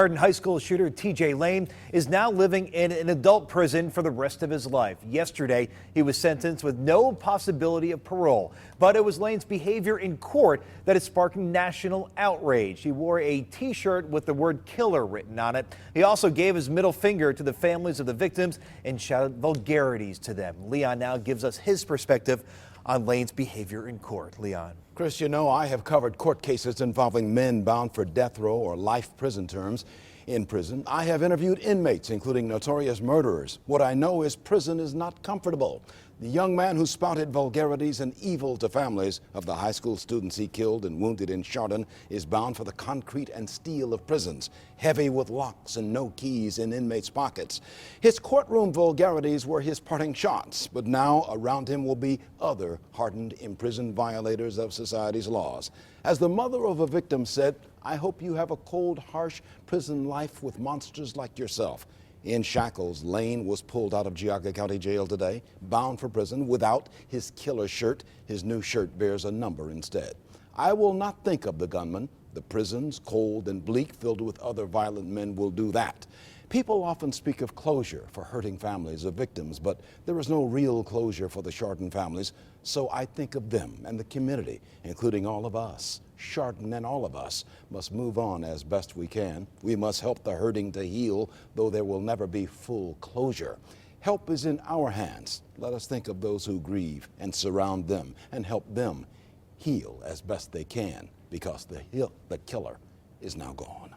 High school shooter TJ Lane is now living in an adult prison for the rest of his life. Yesterday, he was sentenced with no possibility of parole, but it was Lane's behavior in court that is sparking national outrage. He wore a T-shirt with the word killer written on it. He also gave his middle finger to the families of the victims and shouted vulgarities to them. Leon now gives us his perspective on Lane's behavior in court. Leon. Chris, you know, I have covered court cases involving men bound for death row or life prison terms in prison. I have interviewed inmates, including notorious murderers. What I know is prison is not comfortable. The young man who spouted vulgarities and evil to families of the high school students he killed and wounded in Chardon is bound for the concrete and steel of prisons, heavy with locks and no keys in inmates' pockets. His courtroom vulgarities were his parting shots, but now around him will be other hardened, imprisoned violators of society's laws. As the mother of a victim said, "I hope you have a cold, harsh prison life with monsters like yourself." In shackles, Lane was pulled out of Geauga County Jail today, bound for prison without his killer shirt. His new shirt bears a number instead. I will not think of the gunman. The prisons, cold and bleak, filled with other violent men, will do that. People often speak of closure for hurting families of victims, but there is no real closure for the Chardon families, so I think of them and the community, including all of us. Chardon and all of us must move on as best we can. We must help the hurting to heal, though there will never be full closure. Help is in our hands. Let us think of those who grieve and surround them and help them heal as best they can, because the killer is now gone.